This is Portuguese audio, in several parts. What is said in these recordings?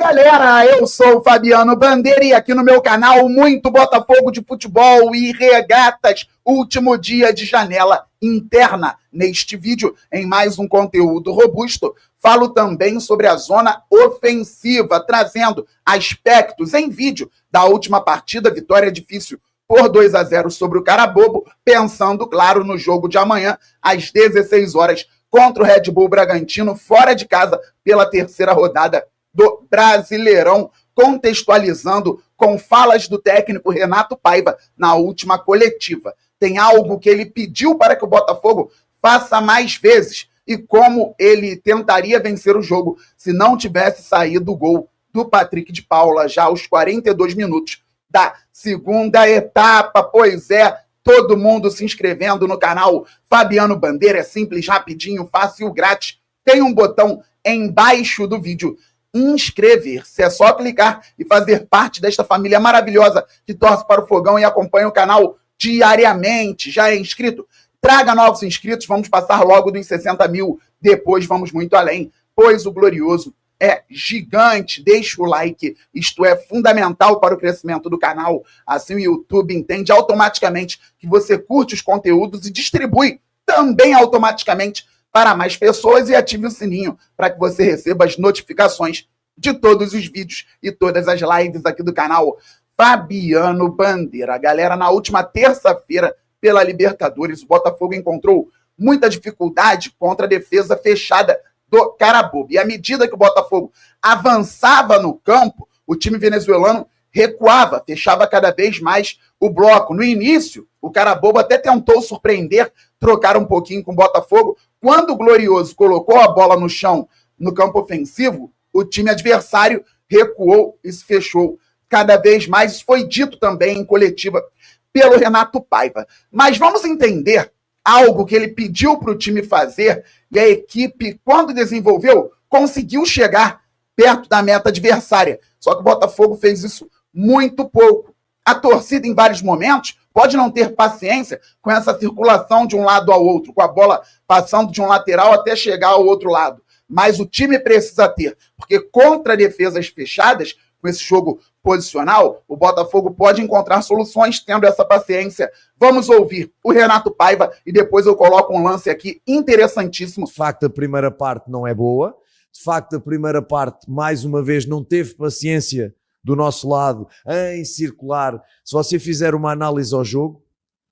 galera, eu sou o Fabiano Bandeira e aqui no meu canal muito Botafogo de futebol e regatas, último dia de janela interna. Neste vídeo, em mais um conteúdo robusto, falo também sobre a zona ofensiva, trazendo aspectos em vídeo da última partida, vitória difícil por 2-0 sobre o Carabobo, pensando, claro, no jogo de amanhã, às 16 horas, contra o Red Bull Bragantino, fora de casa, pela terceira rodada do Brasileirão, contextualizando com falas do técnico Renato Paiva na última coletiva. Tem algo que ele pediu para que o Botafogo faça mais vezes e como ele tentaria vencer o jogo se não tivesse saído o gol do Patrick de Paula já aos 42 minutos da segunda etapa. Pois é, todo mundo se inscrevendo no canal Fabiano Bandeira, é simples, rapidinho, fácil, grátis. Tem um botão embaixo do vídeo, inscrever-se. É só clicar e fazer parte desta família maravilhosa que torce para o Fogão e acompanha o canal diariamente. Já é inscrito? Traga novos inscritos, vamos passar logo dos 60 mil, depois vamos muito além, pois o glorioso é gigante. Deixa o like, isto é fundamental para o crescimento do canal, assim o YouTube entende automaticamente que você curte os conteúdos e distribui também automaticamente para mais pessoas, e ative o sininho para que você receba as notificações de todos os vídeos e todas as lives aqui do canal Fabiano Bandeira. Galera, na última terça-feira, pela Libertadores, o Botafogo encontrou muita dificuldade contra a defesa fechada do Carabobo. E à medida que o Botafogo avançava no campo, o time venezuelano recuava, fechava cada vez mais o bloco. No início, o Carabobo até tentou surpreender, trocar um pouquinho com o Botafogo. Quando o Glorioso colocou a bola no chão no campo ofensivo, o time adversário recuou e se fechou cada vez mais. Isso foi dito também em coletiva pelo Renato Paiva. Mas vamos entender algo que ele pediu para o time fazer e a equipe, quando desenvolveu, conseguiu chegar perto da meta adversária. Só que o Botafogo fez isso muito pouco. A torcida, em vários momentos, pode não ter paciência com essa circulação de um lado ao outro, com a bola passando de um lateral até chegar ao outro lado. Mas o time precisa ter, porque contra defesas fechadas, com esse jogo posicional, o Botafogo pode encontrar soluções tendo essa paciência. Vamos ouvir o Renato Paiva e depois eu coloco um lance aqui interessantíssimo. De facto, a primeira parte não é boa. De facto, a primeira parte, mais uma vez, não teve paciência do nosso lado em circular. Se você fizer uma análise ao jogo,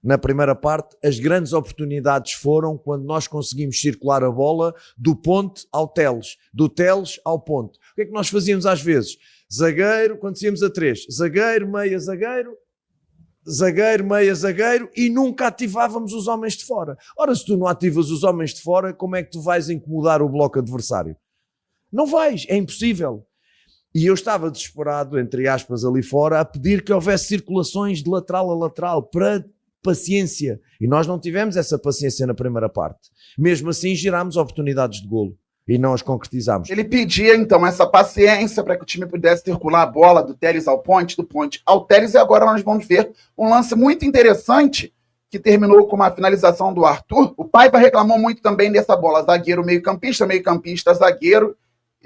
na primeira parte, as grandes oportunidades foram quando nós conseguimos circular a bola do ponte ao Teles, do Teles ao ponte. O que é que nós fazíamos às vezes? Zagueiro, quando íamos a 3, zagueiro, meia, zagueiro, zagueiro, meia, zagueiro, e nunca ativávamos os homens de fora. Ora, se tu não ativas os homens de fora, como é que tu vais incomodar o bloco adversário? Não vais, é impossível. E eu estava desesperado, entre aspas, ali fora, a pedir que houvesse circulações de lateral a lateral, para paciência. E nós não tivemos essa paciência na primeira parte. Mesmo assim, gerámos oportunidades de golo e não as concretizámos. Ele pedia, então, essa paciência para que o time pudesse circular a bola do Teles ao ponte, do ponte ao Teles, e agora nós vamos ver um lance muito interessante que terminou com uma finalização do Arthur. O Paiva reclamou muito também dessa bola, zagueiro, meio-campista, zagueiro,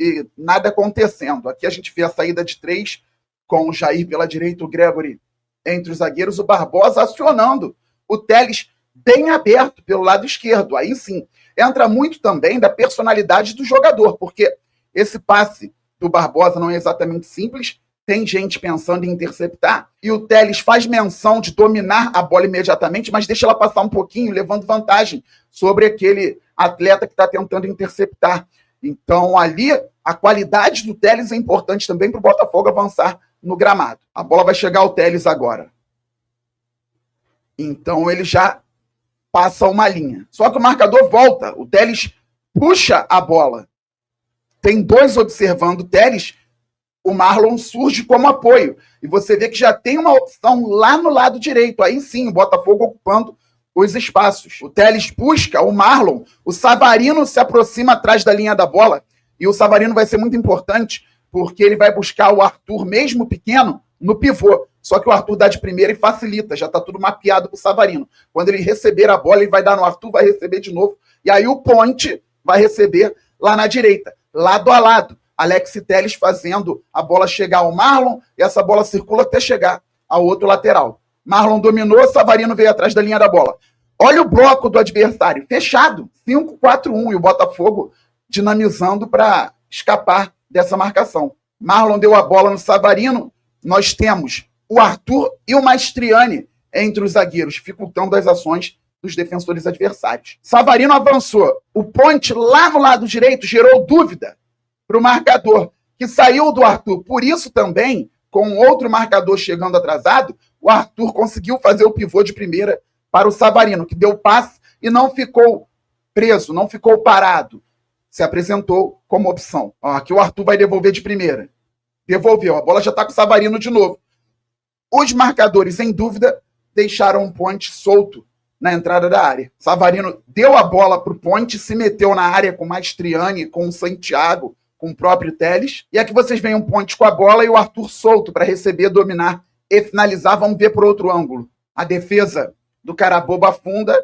e nada acontecendo. Aqui a gente vê a saída de 3 com o Jair pela direita, o Gregory entre os zagueiros, o Barbosa acionando o Teles bem aberto pelo lado esquerdo. Aí sim, entra muito também da personalidade do jogador, porque esse passe do Barbosa não é exatamente simples, tem gente pensando em interceptar, e o Teles faz menção de dominar a bola imediatamente, mas deixa ela passar um pouquinho, levando vantagem sobre aquele atleta que está tentando interceptar. Então, ali, a qualidade do Teles é importante também para o Botafogo avançar no gramado. A bola vai chegar ao Teles agora. Então, ele já passa uma linha. Só que o marcador volta. O Teles puxa a bola. Tem 2 observando o Teles. O Marlon surge como apoio. E você vê que já tem uma opção lá no lado direito. Aí sim, o Botafogo ocupando os espaços. O Teles busca o Marlon. O Savarino se aproxima atrás da linha da bola. E o Savarino vai ser muito importante, porque ele vai buscar o Arthur, mesmo pequeno, no pivô. Só que o Arthur dá de primeira e facilita. Já está tudo mapeado para o Savarino. Quando ele receber a bola, ele vai dar no Arthur, vai receber de novo. E aí o Ponte vai receber lá na direita, lado a lado. Alex Telles fazendo a bola chegar ao Marlon, e essa bola circula até chegar ao outro lateral. Marlon dominou, Savarino veio atrás da linha da bola. Olha o bloco do adversário, fechado, 5-4-1, e o Botafogo dinamizando para escapar dessa marcação. Marlon deu a bola no Savarino, nós temos o Arthur e o Mastriani entre os zagueiros, dificultando as ações dos defensores adversários. Savarino avançou, o Ponte lá no lado direito gerou dúvida para o marcador, que saiu do Arthur. Por isso também, com outro marcador chegando atrasado, o Arthur conseguiu fazer o pivô de primeira para o Savarino, que deu passe e não ficou preso, não ficou parado. Se apresentou como opção. Ó, aqui o Arthur vai devolver de primeira. Devolveu, a bola já está com o Savarino de novo. Os marcadores, em dúvida, deixaram o Ponte solto na entrada da área. Savarino deu a bola para o Ponte, se meteu na área com o Mastriani, com o Santiago, com o próprio Telles. E aqui vocês veem um Ponte com a bola e o Arthur solto para receber, dominar e finalizar. Vamos ver por outro ângulo. A defesa do Carabobo afunda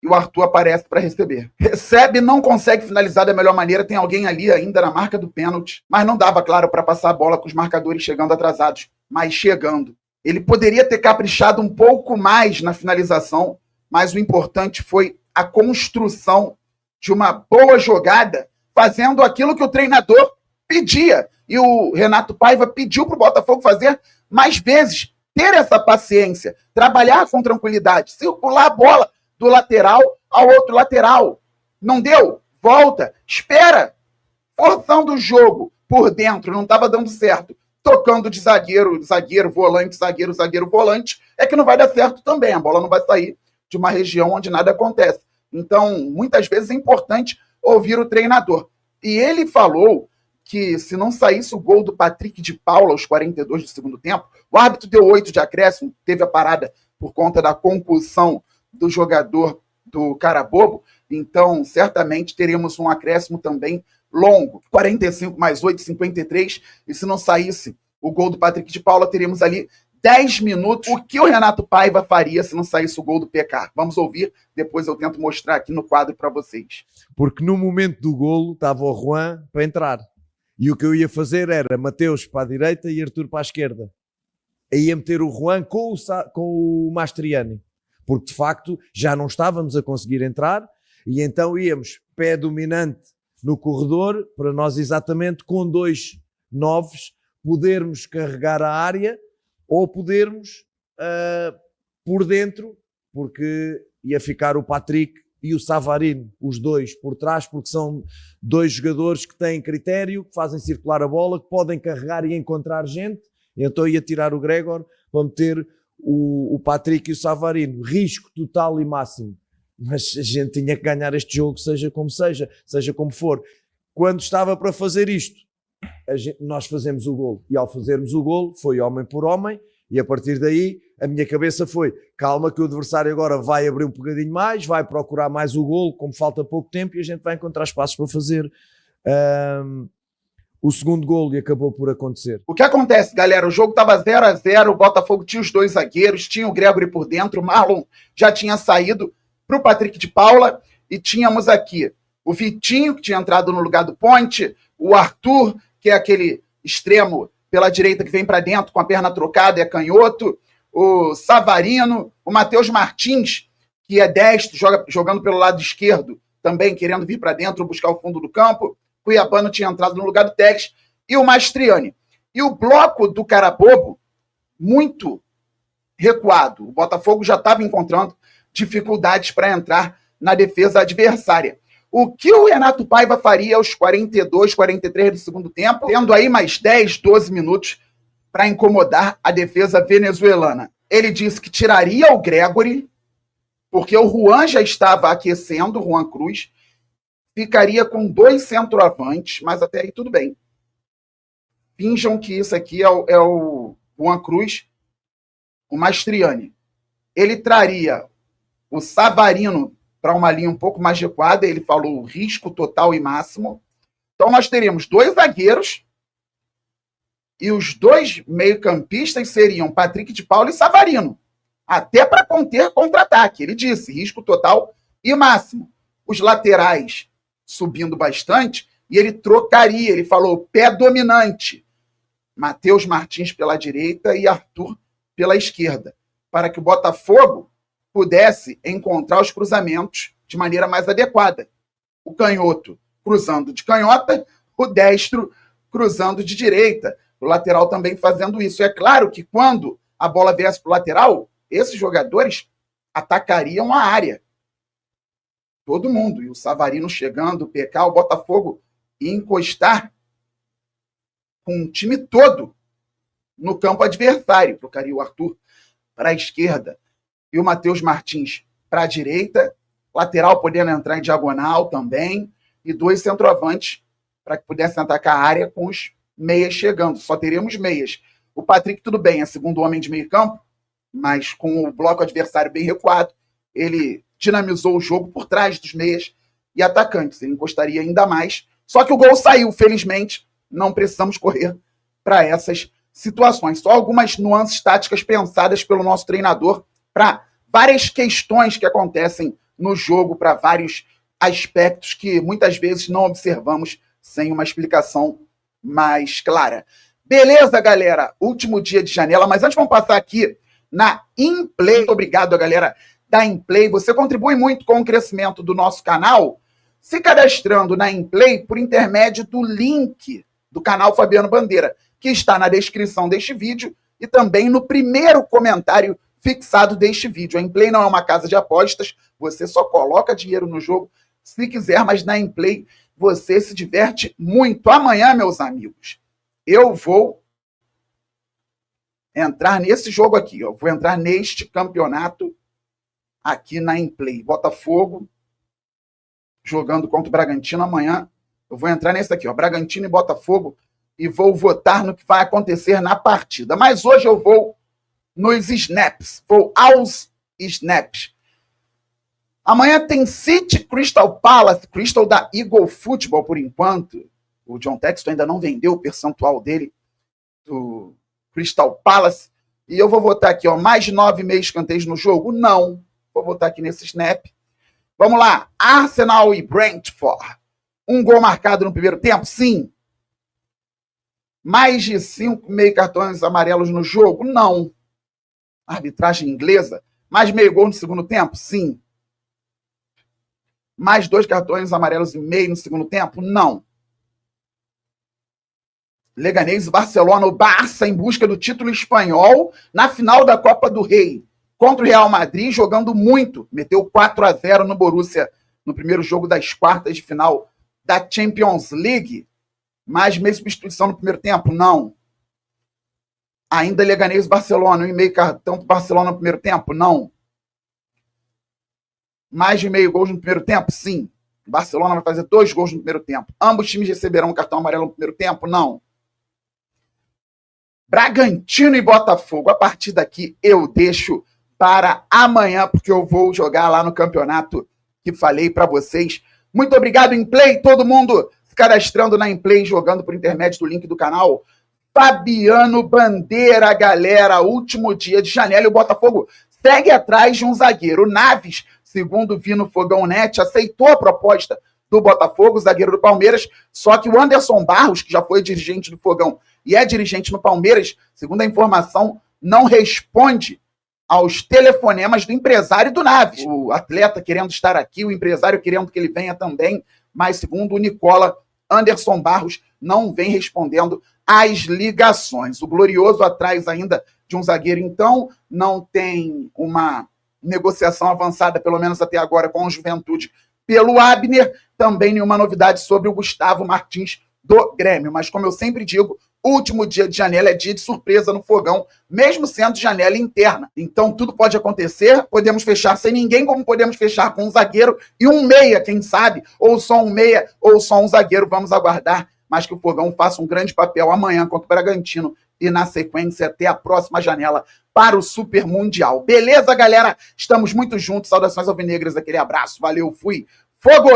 e o Arthur aparece para receber. Recebe, não consegue finalizar da melhor maneira. Tem alguém ali ainda na marca do pênalti, mas não dava, claro, para passar a bola com os marcadores chegando atrasados, mas chegando. Ele poderia ter caprichado um pouco mais na finalização, mas o importante foi a construção de uma boa jogada, fazendo aquilo que o treinador pedia. E o Renato Paiva pediu para o Botafogo fazer mais vezes, ter essa paciência, trabalhar com tranquilidade, circular a bola do lateral ao outro lateral. Não deu? Volta, espera, forçando o jogo por dentro, não estava dando certo. Tocando de zagueiro, volante, zagueiro, volante, é que não vai dar certo também. A bola não vai sair de uma região onde nada acontece. Então, muitas vezes é importante ouvir o treinador. E ele falou que se não saísse o gol do Patrick de Paula aos 42 do segundo tempo, o árbitro deu 8 de acréscimo, teve a parada por conta da concussão do jogador do Carabobo, então certamente teremos um acréscimo também longo, 45 mais 8, 53, e se não saísse o gol do Patrick de Paula, teríamos ali 10 minutos. O que o Renato Paiva faria se não saísse o gol do PK? Vamos ouvir, depois eu tento mostrar aqui no quadro para vocês. Porque no momento do golo estava o Juan para entrar, e o que eu ia fazer era Mateus para a direita e Arthur para a esquerda. Aí ia meter o Juan com o Mastriani, porque de facto já não estávamos a conseguir entrar, e então íamos pé dominante no corredor, para nós exatamente com 2 novos podermos carregar a área ou podermos por dentro, porque ia ficar o Patrick e o Savarino, os dois por trás, porque são 2 jogadores que têm critério, que fazem circular a bola, que podem carregar e encontrar gente. Então ia tirar o Gregor para meter o Patrick e o Savarino. Risco total e máximo. Mas a gente tinha que ganhar este jogo, seja como for. Quando estava para fazer isto, nós fazemos o golo. E ao fazermos o golo, foi homem por homem, e a partir daí, a minha cabeça foi, calma que o adversário agora vai abrir um bocadinho mais, vai procurar mais o golo, como falta pouco tempo, e a gente vai encontrar espaços para fazer o segundo golo, e acabou por acontecer. O que acontece, galera? O jogo estava 0-0, o Botafogo tinha os 2 zagueiros, tinha o Gregory por dentro, o Marlon já tinha saído para o Patrick de Paula, e tínhamos aqui o Vitinho, que tinha entrado no lugar do Ponte, o Arthur, que é aquele extremo pela direita que vem para dentro com a perna trocada, é canhoto, o Savarino, o Matheus Martins, que é destro, jogando pelo lado esquerdo, também querendo vir para dentro, buscar o fundo do campo. Cuiabano tinha entrado no lugar do Telles, e o Mastriani. E o bloco do Carabobo, muito recuado. O Botafogo já estava encontrando dificuldades para entrar na defesa adversária. O que o Renato Paiva faria aos 42, 43 do segundo tempo, tendo aí mais 10, 12 minutos para incomodar a defesa venezuelana? Ele disse que tiraria o Gregory, porque o Juan já estava aquecendo, o Juan Cruz, ficaria com 2 centroavantes, mas até aí tudo bem. Finjam que isso aqui é o Juan Cruz, o Mastriani. Ele traria o Savarino para uma linha um pouco mais recuada, ele falou risco total e máximo. Então nós teríamos 2 zagueiros e os 2 meio-campistas seriam Patrick de Paula e Savarino, até para conter contra-ataque. Ele disse risco total e máximo. Os laterais subindo bastante e ele trocaria, ele falou pé dominante, Matheus Martins pela direita e Arthur pela esquerda, para que o Botafogo pudesse encontrar os cruzamentos de maneira mais adequada. O canhoto cruzando de canhota, o destro cruzando de direita, o lateral também fazendo isso. É claro que quando a bola viesse para o lateral, esses jogadores atacariam a área. Todo mundo. E o Savarino chegando, o PK, o Botafogo ia encostar com o time todo no campo adversário. Trocaria o Arthur para a esquerda e o Matheus Martins para a direita, lateral podendo entrar em diagonal também, e 2 centroavantes para que pudessem atacar a área com os meias chegando. Só teremos meias. O Patrick, tudo bem, é segundo homem de meio campo, mas com o bloco adversário bem recuado, ele dinamizou o jogo por trás dos meias e atacantes. Ele encostaria ainda mais. Só que o gol saiu, felizmente. Não precisamos correr para essas situações. Só algumas nuances táticas pensadas pelo nosso treinador para várias questões que acontecem no jogo, para vários aspectos que muitas vezes não observamos sem uma explicação mais clara. Beleza, galera? Último dia de janela, mas antes vamos passar aqui na Inplay. Muito obrigado, galera da Inplay. Você contribui muito com o crescimento do nosso canal se cadastrando na Inplay por intermédio do link do canal Fabiano Bandeira, que está na descrição deste vídeo e também no primeiro comentário fixado deste vídeo. A Inplay não é uma casa de apostas, você só coloca dinheiro no jogo se quiser, mas na Inplay você se diverte muito. Amanhã, meus amigos, eu vou entrar nesse jogo aqui, ó. Vou entrar neste campeonato aqui na Inplay. Botafogo jogando contra o Bragantino amanhã. Eu vou entrar nesse aqui, ó, Bragantino e Botafogo, e vou votar no que vai acontecer na partida. Mas hoje eu vou nos snaps, vou aos snaps. Amanhã tem City Crystal Palace, Crystal da Eagle Football por enquanto. O John Texton ainda não vendeu o percentual dele do Crystal Palace. E eu vou votar aqui, ó, mais de 9,5 escanteios no jogo? Não. Vou votar aqui nesse snap. Vamos lá, Arsenal e Brentford. Um gol marcado no primeiro tempo? Sim. Mais de 5,5 cartões amarelos no jogo? Não. Arbitragem inglesa? Mais meio gol no segundo tempo? Sim. Mais 2 cartões amarelos e meio no segundo tempo? Não. Leganés e Barcelona, o Barça em busca do título espanhol na final da Copa do Rei contra o Real Madrid, jogando muito. Meteu 4-0 no Borussia no primeiro jogo das quartas de final da Champions League. Mais meia substituição no primeiro tempo? Não. Ainda Leganés e Barcelona, 1,5 cartão para o Barcelona no primeiro tempo? Não. Mais de meio gols no primeiro tempo? Sim. O Barcelona vai fazer 2 gols no primeiro tempo. Ambos times receberão um cartão amarelo no primeiro tempo? Não. Bragantino e Botafogo. A partir daqui eu deixo para amanhã, porque eu vou jogar lá no campeonato que falei para vocês. Muito obrigado, Inplay. Todo mundo se cadastrando na Inplay, jogando por intermédio do link do canal. Fabiano Bandeira, galera. Último dia de janela e o Botafogo segue atrás de um zagueiro. O Naves, segundo vi no Fogão Net, aceitou a proposta do Botafogo, o zagueiro do Palmeiras, só que o Anderson Barros, que já foi dirigente do Fogão e é dirigente no Palmeiras, segundo a informação, não responde aos telefonemas do empresário do Naves. O atleta querendo estar aqui, o empresário querendo que ele venha também, mas segundo o Nicola, Anderson Barros não vem respondendo às ligações. O Glorioso atrás ainda de um zagueiro, então, não tem uma negociação avançada, pelo menos até agora, com o Juventude pelo Abner. Também nenhuma novidade sobre o Gustavo Martins do Grêmio. Mas, como eu sempre digo, último dia de janela é dia de surpresa no Fogão, mesmo sendo janela interna. Então, tudo pode acontecer. Podemos fechar sem ninguém, como podemos fechar com um zagueiro e um meia, quem sabe? Ou só um meia, ou só um zagueiro. Vamos aguardar. Mas que o Fogão faça um grande papel amanhã contra o Bragantino e, na sequência, até a próxima janela para o Super Mundial. Beleza, galera? Estamos muito juntos. Saudações alvinegras, aquele abraço. Valeu, fui. Fogo!